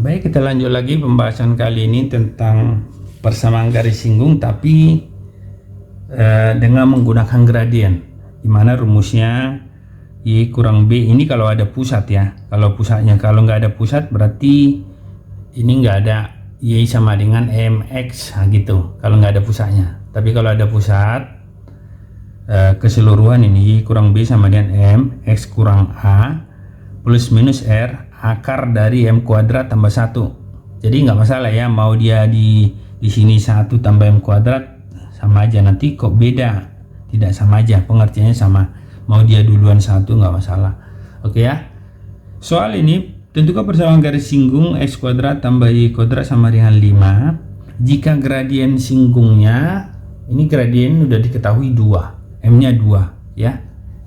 Baik, kita lanjut lagi pembahasan kali ini tentang persamaan garis singgung tapi dengan menggunakan gradien, dimana rumusnya Y kurang B ini kalau ada pusat ya. Kalau pusatnya, kalau nggak ada pusat berarti ini nggak ada Y sama dengan MX gitu kalau nggak ada pusatnya. Tapi kalau ada pusat, keseluruhan ini Y kurang B sama dengan M X kurang A plus minus R akar dari M kuadrat tambah 1. Jadi nggak masalah ya, mau dia di sini 1 tambah M kuadrat sama aja, nanti kok beda, tidak sama aja, pengertiannya sama, mau dia duluan 1 nggak masalah. Oke ya, soal ini tentukan persamaan garis singgung X kuadrat tambah Y kuadrat sama dengan 5 jika gradien singgungnya, ini gradien udah diketahui 2, M nya 2 ya,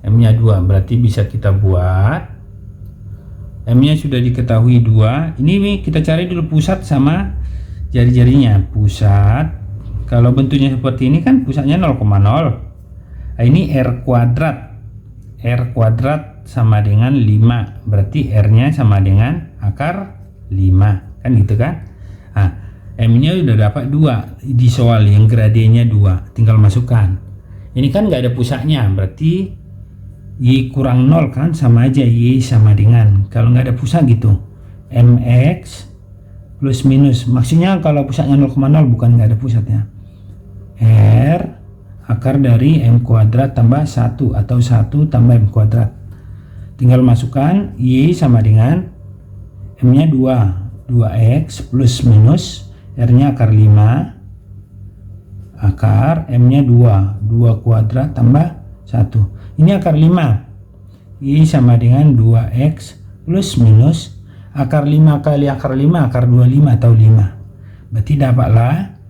M nya 2 berarti bisa kita buat M nya sudah diketahui 2. Ini kita cari dulu pusat sama jari-jarinya. Pusat, kalau bentuknya seperti ini kan pusatnya 0,0. Nah, ini R kuadrat. R kuadrat sama dengan 5. Berarti R nya sama dengan akar 5. Kan gitu kan? Nah, M nya udah dapat 2 di soal yang gradiennya 2. Tinggal masukkan. Ini kan nggak ada pusatnya, berarti Y kurang 0 kan, sama aja Y sama dengan, kalau nggak ada pusat gitu, MX plus minus, maksudnya kalau pusatnya 0,0 bukan nggak ada pusatnya, R akar dari M kuadrat tambah 1 atau 1 tambah M kuadrat. Tinggal masukkan Y sama dengan M nya 2X plus minus R nya akar 5 akar M nya 2 kuadrat tambah 1. Ini akar 5, Y sama dengan 2X plus minus akar 5 kali akar 5, akar 25 atau 5. Berarti dapatlah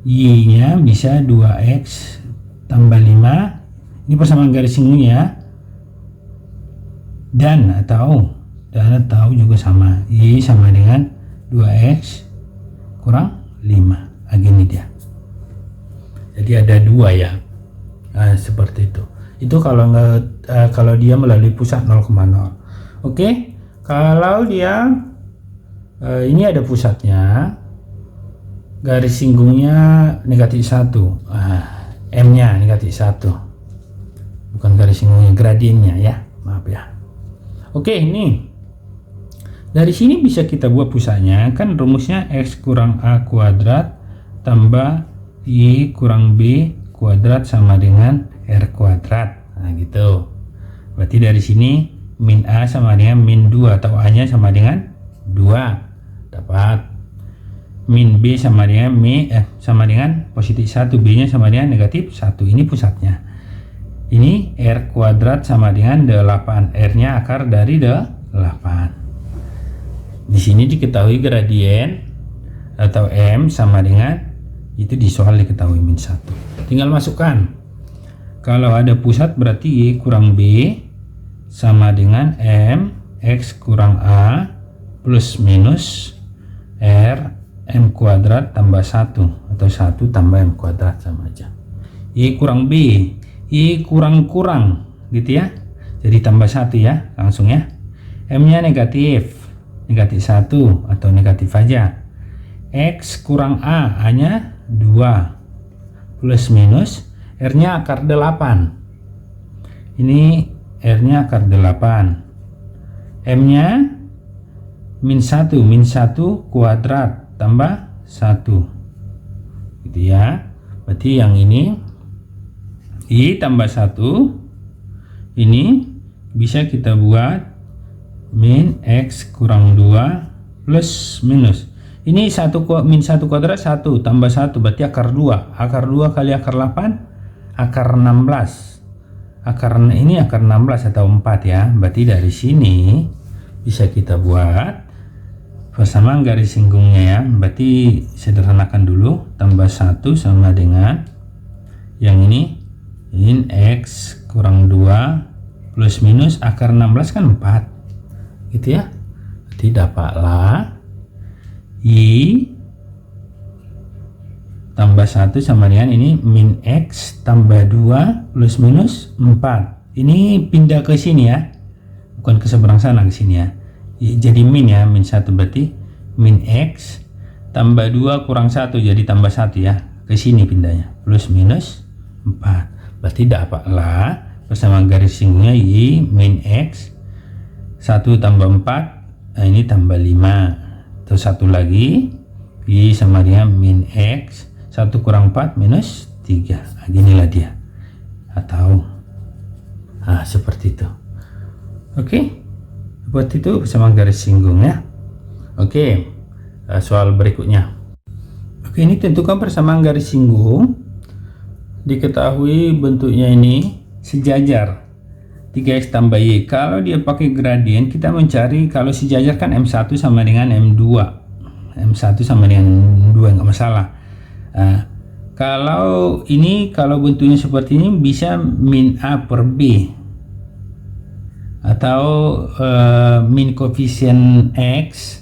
Y nya bisa 2X tambah 5. Ini persamaan garis singgungnya. Dan atau juga sama, Y sama dengan 2X kurang 5. Gini dia. Jadi ada 2 ya. Nah, seperti itu. Itu kalau dia melalui pusat 0,0. Oke, kalau dia ini ada pusatnya, garis singgungnya negatif 1, M nya negatif 1, bukan garis singgungnya, gradiennya ya, maaf ya. Oke, ini dari sini bisa kita buat pusatnya, kan rumusnya X kurang A kuadrat tambah Y kurang B kuadrat sama dengan R kuadrat. Nah gitu, berarti dari sini min A sama dengan min 2 atau A nya sama dengan 2, dapat min B sama dengan sama dengan positif 1, B nya sama dengan negatif 1. Ini pusatnya. Ini R kuadrat sama dengan 8, R nya akar dari 8. Di sini diketahui gradien atau M sama dengan itu, di soal diketahui min 1. Tinggal masukkan. Kalau ada pusat berarti Y kurang B sama dengan M X kurang A plus minus R M kuadrat tambah 1 atau 1 tambah M kuadrat, sama aja. Y kurang B, Y kurang gitu ya, jadi tambah 1 ya, langsung ya. M nya negatif 1 atau negatif aja. X kurang A, A nya 2 plus minus R nya akar 8. Ini R nya akar 8. M nya min 1 kuadrat tambah 1 gitu ya. Berarti yang ini Y tambah 1, ini bisa kita buat min X kurang 2 plus minus, ini min 1 kuadrat 1 tambah 1 berarti akar 2. Akar 2 kali akar 8 akar 16. Ini akar 16 atau 4 ya. Berarti dari sini bisa kita buat persamaan garis singgungnya ya. Berarti sederhanakan dulu, tambah 1 sama dengan yang ini min X kurang 2 plus minus akar 16 kan 4 gitu ya. Berarti dapatlah Y tambah 1 sama dengan ini min X tambah 2 plus minus 4. Ini pindah ke sini ya, bukan ke seberang sana, ke sini ya. Jadi min ya, min 1 berarti min X tambah 2 kurang 1 jadi tambah 1 ya, ke sini pindahnya plus minus 4, berarti dapatlah bersama garis singgungnya Y min X 1 tambah 4, nah ini tambah 5, terus satu lagi Y sama dengan min X 1 kurang 4 minus 3, nah, ginilah dia, atau seperti itu. Oke, seperti itu bersama garis singgung ya. Oke, soal berikutnya. Oke, ini tentukan persamaan garis singgung. Diketahui bentuknya ini sejajar 3x tambah y. Kalau dia pakai gradien, kita mencari kalau sejajar kan M1 sama dengan M2. M1 sama dengan M2 nggak masalah. Kalau bentuknya seperti ini bisa min A per B atau min koefisien X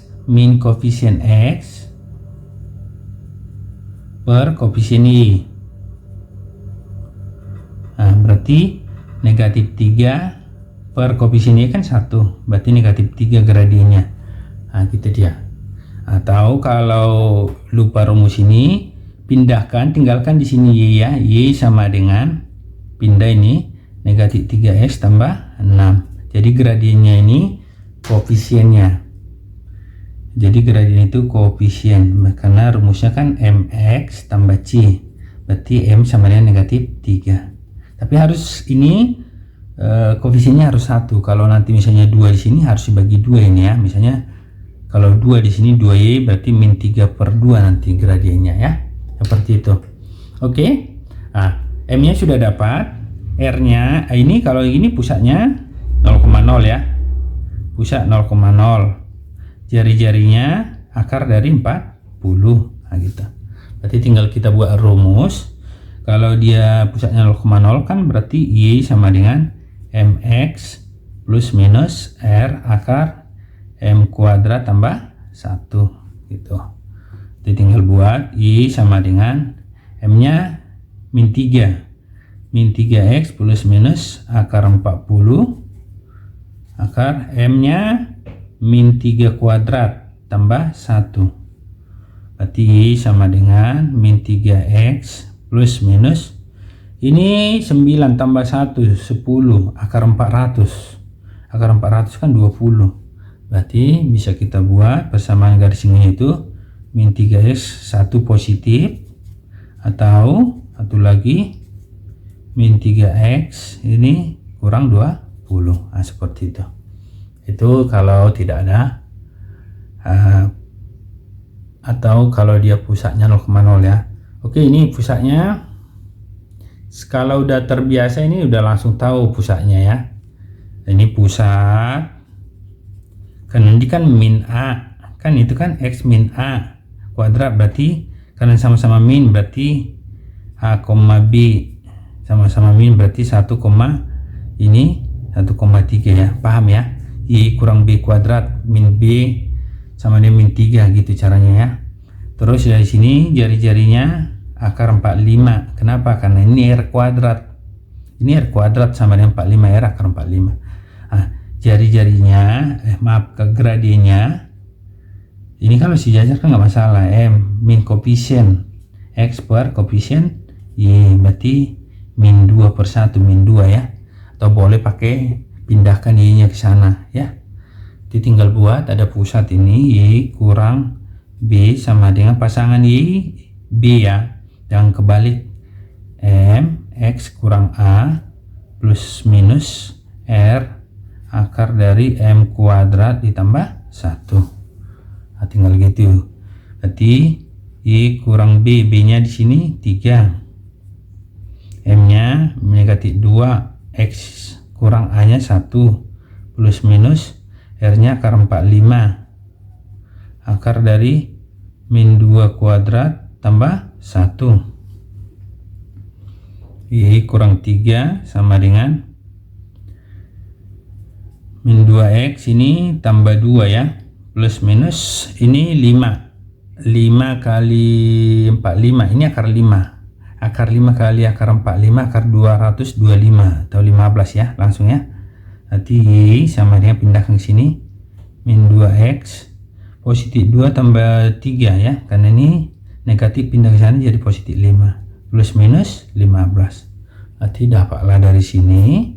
per koefisien Y. Berarti negatif 3 per koefisien Y kan 1, berarti negatif 3 gradiennya. Gitu dia. Atau kalau lupa rumus ini, pindahkan, tinggalkan di sini Y ya. Y sama dengan pindah ini negatif 3x tambah 6. Jadi gradiennya ini koefisiennya. Jadi gradien itu koefisien, karena rumusnya kan mx tambah c. Berarti m sama dengan negatif 3. Tapi harus ini koefisiennya harus 1. Kalau nanti misalnya 2 di sini harus dibagi 2 ini ya. Misalnya kalau 2 di sini 2y berarti min 3 per 2 nanti gradiennya ya. Seperti itu. Oke. M-nya sudah dapat. R-nya ini kalau ini pusatnya 0,0 ya. Pusat 0,0. Jari-jarinya akar dari 40. Gitu. Berarti tinggal kita buat rumus. Kalau dia pusatnya 0,0 kan berarti Y sama dengan mx plus minus R akar M kuadrat tambah 1 gitu. Jadi tinggal buat Y sama dengan M-nya min 3. Min 3x plus minus akar 40 akar M-nya min 3 kuadrat tambah 1. Berarti Y sama dengan min 3x plus minus ini 9 tambah 1 10 akar 400. Akar 400 kan 20. Berarti bisa kita buat persamaan garis singgungnya itu min 3x 1 positif atau satu lagi min 3x ini kurang 20. Seperti itu. Itu kalau tidak ada atau kalau dia pusatnya 0,0 ya. Oke, ini pusatnya. Kalau udah terbiasa ini udah langsung tahu pusatnya ya. Ini pusat kan ini kan min A, kan itu kan X min A kuadrat, berarti karena sama-sama min berarti A, B sama-sama min berarti 1, ini 1,3 ya, paham ya. Y kurang B kuadrat min B sama dengan min 3 gitu caranya ya. Terus dari sini jari-jarinya akar 45. Kenapa? Karena ini R kuadrat. Ini R kuadrat sama dengan 45, R akar 45. Jari-jarinya gradiennya ini kalau sejajar kan nggak masalah. M min koefisien X per koefisien Y berarti min 2 per 1 min 2 ya. Atau boleh pakai pindahkan Y nya ke sana ya. Jadi tinggal buat ada pusat ini Y kurang B sama dengan pasangan Y B ya. Jangan kebalik. M X kurang A plus minus R akar dari M kuadrat ditambah 1. Tinggal gitu. Berarti Y kurang B, B nya di sini 3. M nya negatif 2, X kurang A nya 1 plus minus R nya akar 45 akar dari min 2 kuadrat tambah 1. Y kurang 3 sama dengan min 2x ini tambah 2 ya, plus minus ini 5 kali 45 ini akar 5, akar 5 kali akar 45 akar 225 atau 15 ya langsung ya. Nanti Y sama dengan pindahkan ke sini min 2x positif 2 tambah 3 ya, karena ini negatif pindah ke sana jadi positif 5, plus minus 15. Berarti dapatlah dari sini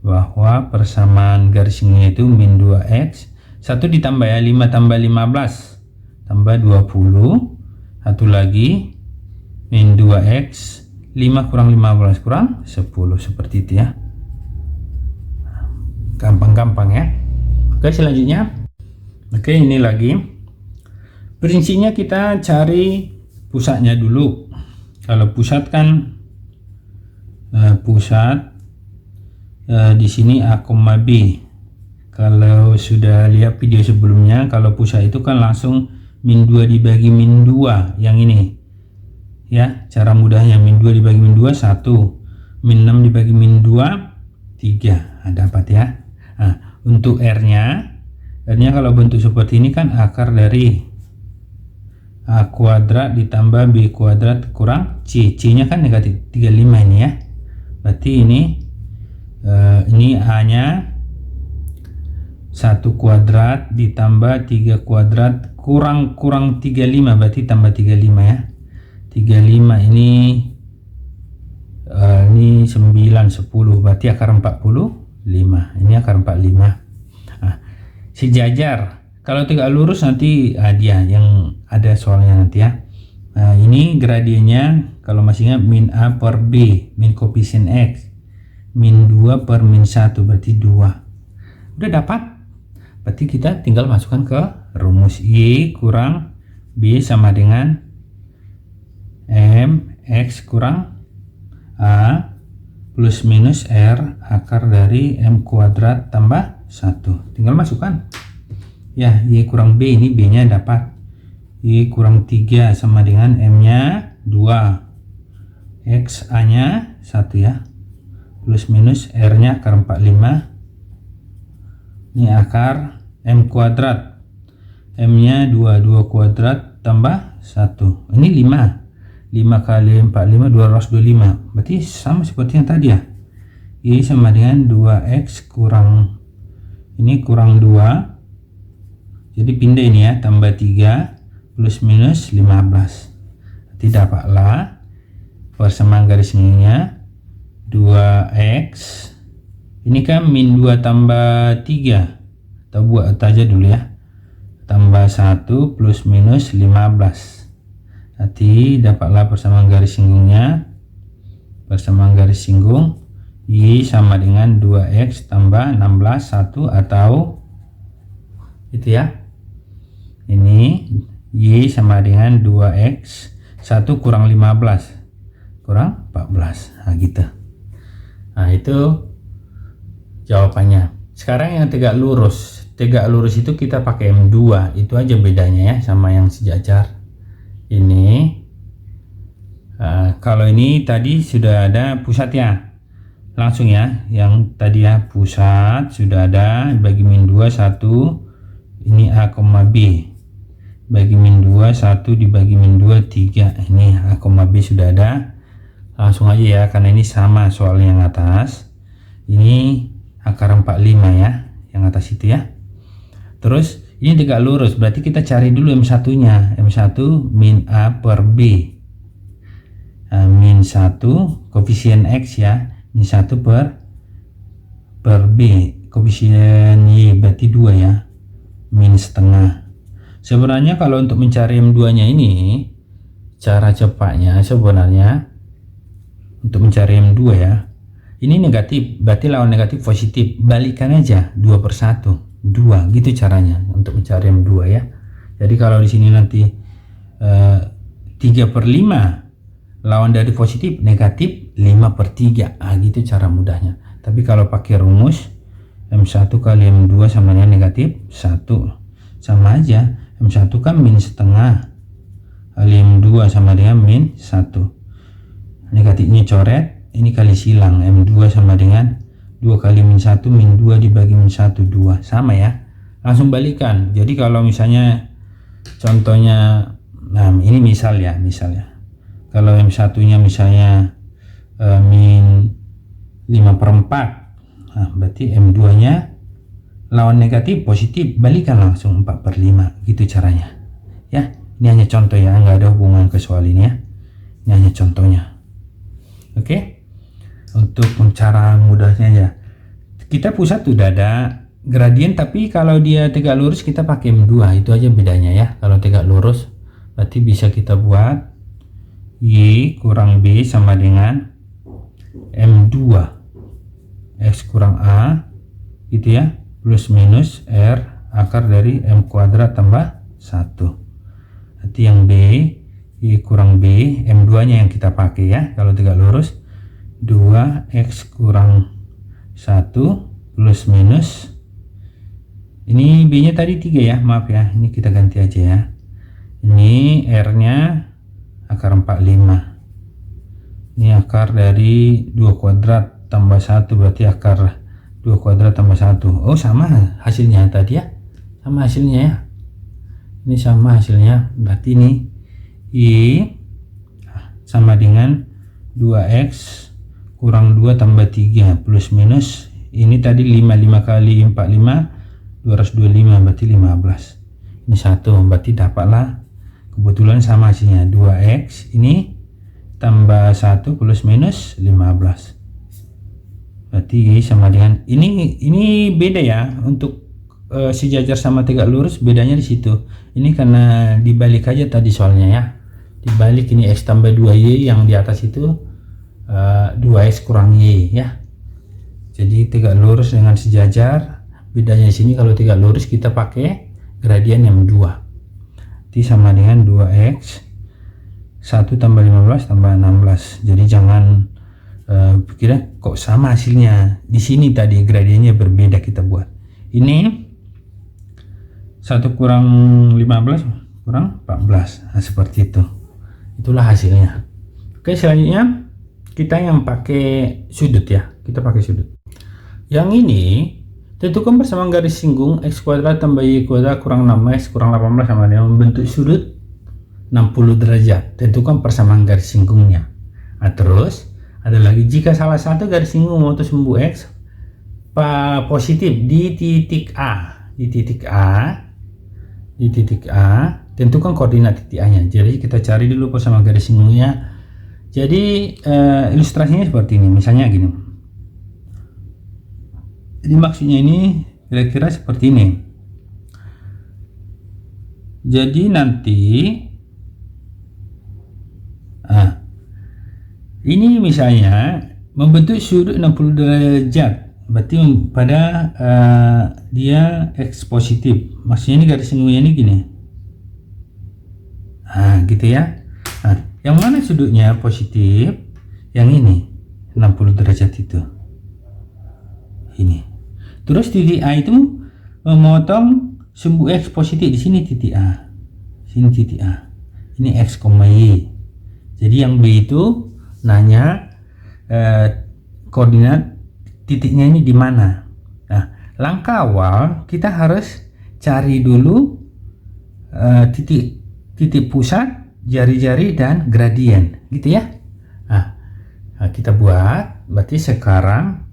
bahwa persamaan garis singgungnya itu min 2x, 1 ditambah ya, 5 tambah 15 tambah 20, satu lagi min 2x, 5 kurang 15 kurang 10, seperti itu ya. Gampang-gampang ya. Oke, selanjutnya. Oke, ini lagi. Prinsipnya kita cari pusatnya dulu. Kalau pusat kan pusat di sini A, B. Kalau sudah lihat video sebelumnya, kalau pusat itu kan langsung min 2 dibagi min 2 yang ini. Ya, cara mudahnya min 2 dibagi min 2 1, min 6 dibagi min 2 3. Dapat ya. Nah, untuk R-nya kalau bentuk seperti ini kan akar dari A kuadrat ditambah B kuadrat kurang C. C-nya kan negatif 35 ini ya. Berarti ini A-nya 1 kuadrat ditambah 3 kuadrat kurang 35, berarti tambah 35 ya. 35 ini 9 10, berarti akar 45. Ini akar 45. Nah, sejajar. Kalau tegak lurus nanti dia yang ada soalnya nanti ya. Nah, ini gradiennya kalau masih ingat min A per B, min koefisien X, min 2 per min 1, berarti 2. Udah dapat. Berarti kita tinggal masukkan ke rumus. Y kurang B sama dengan M X kurang A plus minus R akar dari M kuadrat tambah 1. Tinggal masukkan. Ya, Y kurang B, ini B-nya dapat. Y kurang 3 sama dengan M-nya 2. X A-nya 1 ya. Plus minus R-nya akar 45. Ini akar M kuadrat. M-nya 2 kuadrat tambah 1. Ini 5. 5 kali 45 225. Berarti sama seperti yang tadi ya. Y sama dengan 2X kurang ini kurang 2. Jadi pindah ini ya, tambah 3 plus minus 15. Berarti dapatlah persamaan garis singgungnya 2x. Ini kan min 2 tambah 3. Kita buat aja dulu ya. Tambah 1 plus minus 15. Berarti dapatlah persamaan garis singgungnya. Persamaan garis singgung Y sama dengan 2x tambah 16 1 atau itu ya. Ini Y sama dengan 2x 1 kurang 15 kurang 14. Nah gitu. Nah itu jawabannya. Sekarang yang tegak lurus. Tegak lurus itu kita pakai M2. Itu aja bedanya ya sama yang sejajar. Ini kalau ini tadi sudah ada pusatnya. Langsung ya. Yang tadi ya pusat sudah ada bagi min 2 1. Ini A, B. Bagi min 2 1 dibagi min 2 3. Ini A, B sudah ada. Langsung aja ya, karena ini sama soal yang atas. Ini akar 45 ya, yang atas itu ya. Terus ini tegak lurus, berarti kita cari dulu M1 nya. M1 min A per B. Min 1 koefisien X ya, min 1 per B. Koefisien Y berarti 2 ya, min setengah. Sebenarnya kalau untuk mencari M2 nya ini, cara cepatnya sebenarnya untuk mencari M2 ya, ini negatif, berarti lawan negatif positif, balikan aja 2 per 1 2, gitu caranya untuk mencari M2 ya. Jadi kalau di sini nanti 3 per 5 lawan dari positif negatif 5 per 3, gitu cara mudahnya. Tapi kalau pakai rumus M1 kali M2 sama dengan negatif 1, sama aja. M1 kan min setengah kali M2 sama dengan min 1. Negatifnya coret, ini kali silang. M2 sama dengan 2 kali min 1 min 2 dibagi min 1 2, sama ya. Langsung balikan. Jadi kalau misalnya contohnya, nah ini misalnya kalau M1 nya misalnya min 5 per 4, nah berarti M2 nya lawan negatif positif, balikan langsung 4/5, gitu caranya ya. Ini hanya contoh ya, nggak ada hubungan ke soal ini ya, ini hanya contohnya. Oke, untuk cara mudahnya ya, kita pusat sudah ada gradien, tapi kalau dia tegak lurus kita pakai M2, itu aja bedanya ya. Kalau tegak lurus berarti bisa kita buat Y kurang B sama dengan M2 X kurang A gitu ya, plus minus R akar dari M kuadrat tambah 1. Nanti yang B, Y kurang B, M2 nya yang kita pakai ya. Kalau tegak lurus 2X kurang 1 plus minus, ini B nya tadi 3 ya, maaf ya, ini kita ganti aja ya. Ini R nya akar 45, ini akar dari 2 kuadrat tambah 1, berarti akar 2 kuadrat tambah 1. Oh sama hasilnya tadi ya, sama hasilnya ya, ini sama hasilnya. Berarti ini Y sama dengan 2X kurang 2 tambah 3 plus minus, ini tadi 5 kali 45 225, berarti 15. Ini 1, berarti dapatlah kebetulan sama hasilnya 2X ini tambah 1 plus minus 15, berarti Y sama dengan ini beda ya. Untuk sejajar sama tegak lurus bedanya di situ. Ini karena dibalik aja tadi soalnya ya, dibalik. Ini X tambah 2Y, yang di atas itu 2X kurang Y ya. Jadi tegak lurus dengan sejajar, bedanya di sini kalau tegak lurus kita pakai gradien M2, nanti sama dengan 2X 1 tambah 15 tambah 16. Jadi jangan pikirnya kok sama hasilnya, di sini tadi gradiennya berbeda, kita buat ini 1 kurang 15 kurang 14, nah seperti itu, itulah hasilnya. Oke, selanjutnya kita yang pakai sudut ya, kita pakai sudut. Yang ini tentukan persamaan garis singgung X kuadrat tambah Y kuadrat kurang 6X kurang 18 sama dengan membentuk sudut 60 derajat. Tentukan persamaan garis singgungnya. Nah, terus ada lagi, jika salah satu garis singgung membentuk sumbu X positif di titik A, tentukan koordinat titik A nya. Jadi kita cari dulu persamaan garis singgungnya. Jadi ilustrasinya seperti ini, misalnya gini. Jadi maksudnya ini kira-kira seperti ini. Jadi nanti ini misalnya membentuk sudut 60 derajat, berarti pada dia X positif, maksudnya ini garis singgungnya ini gini, gitu ya. Yang mana sudutnya positif? Yang ini 60 derajat itu, ini. Terus titik A itu memotong sumbu X positif, di sini titik A, sini titik A, ini X, Y. Jadi yang B itu nanya koordinat titiknya ini di mana. Nah, langkah awal kita harus cari dulu titik pusat, jari-jari dan gradien, gitu ya. Nah, kita buat, berarti sekarang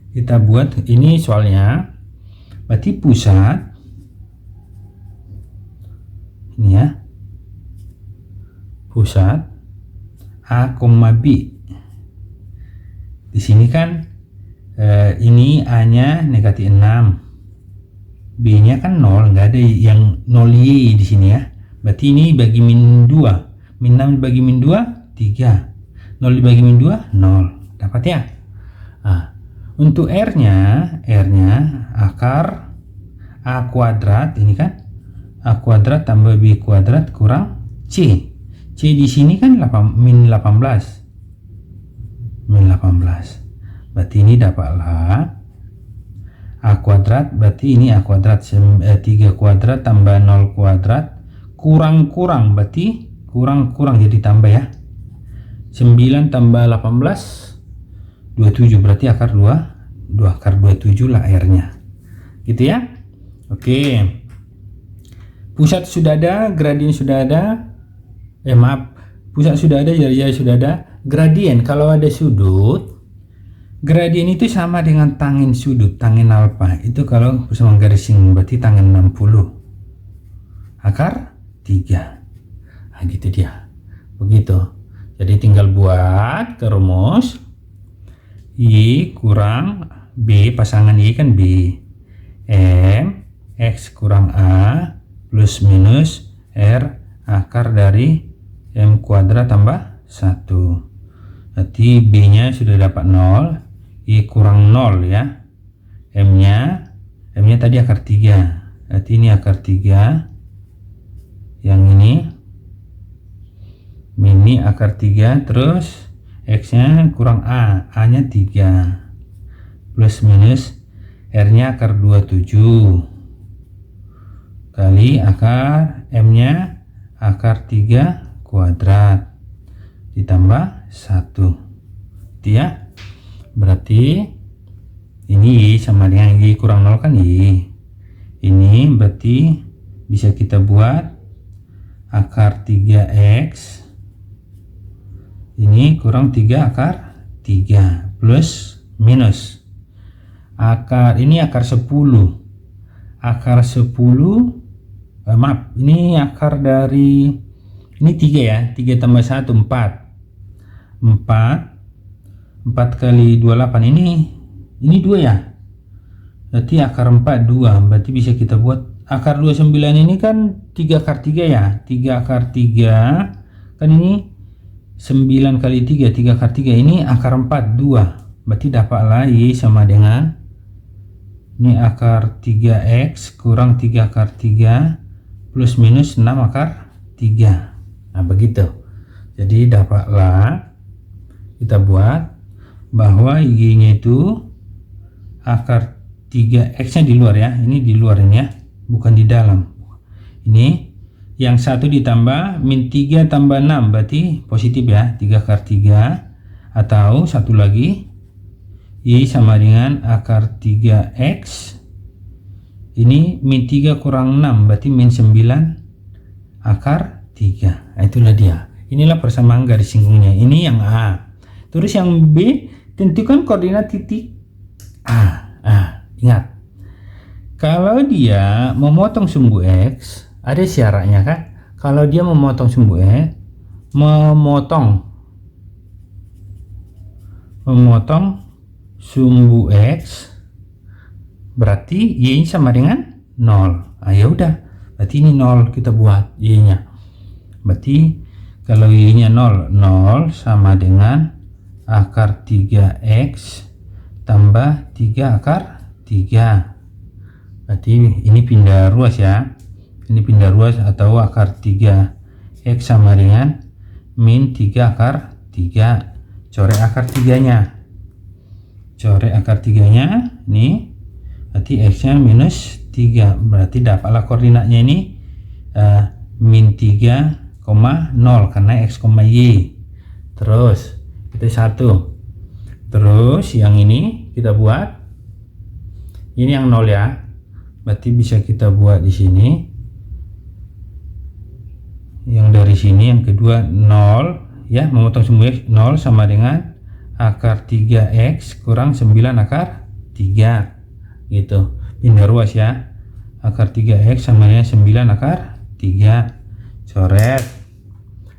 kita buat ini soalnya, berarti pusat ini ya, pusat A, B. Di sini kan ini A nya negatif 6, B nya kan 0, nggak ada yang 0 Y di sini ya. Berarti ini bagi min 2, min 6 dibagi min 2 3, 0 dibagi min 2 0, dapat ya. Untuk R nya akar A kuadrat, ini kan A kuadrat tambah B kuadrat kurang C. C di sini kan min 18, berarti ini dapatlah A kuadrat, berarti ini A kuadrat 3 kuadrat tambah 0 kuadrat kurang, berarti kurang jadi tambah ya, 9 tambah 18 27, berarti akar 2 akar 27 lah R nya, gitu ya. Oke, pusat sudah ada, gradien sudah ada, pusat sudah ada, jari-jari sudah ada. Gradien, kalau ada sudut Gradien itu sama dengan tangin sudut, tangin alfa. Itu kalau bersama garising berarti tangin 60 akar 3. Nah, gitu dia. Begitu. Jadi tinggal buat ke rumus Y kurang B, pasangan Y kan B, M X kurang A plus minus R akar dari M kuadrat tambah 1. Berarti B nya sudah dapat 0, Y kurang 0 ya, M nya tadi akar 3, berarti ini akar 3, yang ini akar 3, terus X nya kurang A nya 3 plus minus R nya akar 27 kali akar M nya akar 3 kuadrat ditambah 1 itu ya. Berarti ini Y sama dengan Y kurang 0 kan Y. Ini berarti bisa kita buat akar 3X ini kurang 3 akar 3 plus minus akar ini akar 10 maaf, ini akar dari ini 3 ya, 3 tambah 1 4 kali 28 ini 2 ya, berarti akar 4 2, berarti bisa kita buat akar 29 ini kan 3 akar 3 ya, 3 akar 3 kan ini 9 kali 3 akar 3, ini akar 4 2, berarti dapatlah Y sama dengan ini akar 3X kurang 3 akar 3 plus minus 6 akar 3. Nah begitu, jadi dapatlah kita buat bahwa Y nya itu akar 3X nya di luar ya, ini di luar ini ya, bukan di dalam. Ini yang 1 ditambah min 3 tambah 6 berarti positif ya, 3 akar 3, atau satu lagi Y sama dengan akar 3X ini min 3 kurang 6 berarti min 9 akar 3. Nah, itulah dia, inilah persamaan garis singgungnya. Ini yang A. Terus yang B, tentukan koordinat titik A. Ingat, kalau dia memotong sumbu X, ada syaratnya kan? Kalau dia memotong sumbu X, memotong sumbu X, berarti Y sama dengan 0. Ya udah, berarti ini 0 kita buat Y nya. Berarti kalau Y nya 0 sama dengan akar 3X tambah 3 akar 3. Berarti ini pindah ruas ya, ini pindah ruas, atau akar 3X sama dengan min 3 akar 3. Coret akar 3 nya, nih, berarti X nya minus 3, berarti dapatlah koordinatnya ini min 3, 0 karena X, Y. Terus itu 1. Terus yang ini kita buat, ini yang 0 ya, berarti bisa kita buat di sini yang dari sini, yang kedua 0 ya, memotong sumbu X 0 sama dengan akar 3X kurang 9 akar 3 gitu, pindah ruas ya, akar 3X sama dengan 9 akar 3. Coret,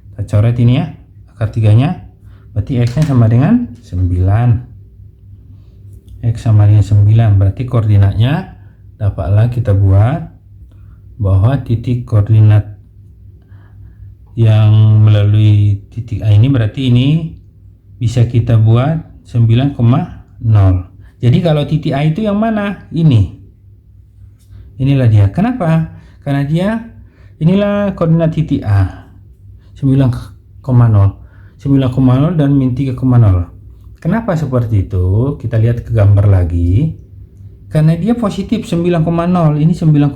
kita coret ini ya, akar 3 nya, berarti X nya sama dengan 9, X sama dengan 9, berarti koordinatnya dapatlah kita buat bahwa titik koordinat yang melalui titik A ini, berarti ini bisa kita buat 9,0. Jadi kalau titik A itu yang mana? Inilah dia. Kenapa? Karena dia, inilah koordinat titik A, 9,0 dan min 3,0. Kenapa seperti itu? Kita lihat ke gambar lagi. Karena dia positif 9,0, ini 9,0.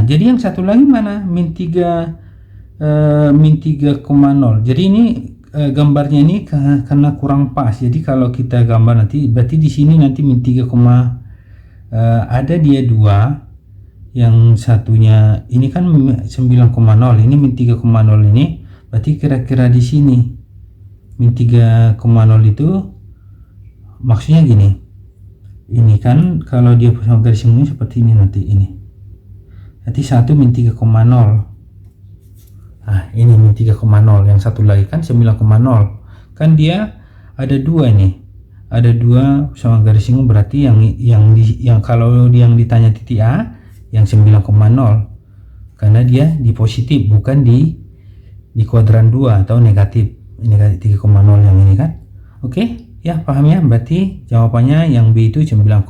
Jadi yang satu lagi mana? Min 3,0. Jadi ini gambarnya ini karena kurang pas. Jadi kalau kita gambar nanti, berarti di sini nanti min 3, ada dia 2. Yang satunya ini kan 9,0, ini min 3,0 ini, berarti kira-kira di sini min 3,0 itu maksudnya gini, ini kan kalau dia bersama garis singgung seperti ini nanti nanti 1 min 3,0. Nah ini min 3,0, yang satu lagi kan 9,0, kan dia ada dua nih, ada dua sama garis singgung, berarti yang kalau yang ditanya titik A yang 9,0 karena dia di positif, bukan di kuadran 2 atau negatif. Ini 3,0 yang ini kan. Oke ya, paham ya? Berarti jawabannya yang B itu 9,0.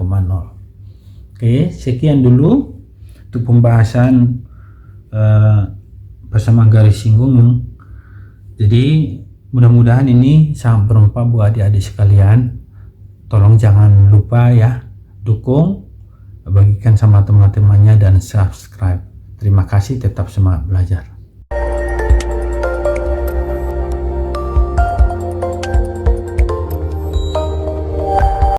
Oke, sekian dulu untuk pembahasan bersama garis singgung. Jadi mudah-mudahan ini sangat bermanfaat buat adik-adik sekalian. Tolong jangan lupa ya, dukung, bagikan sama teman-temannya, dan subscribe. Terima kasih, tetap semangat belajar.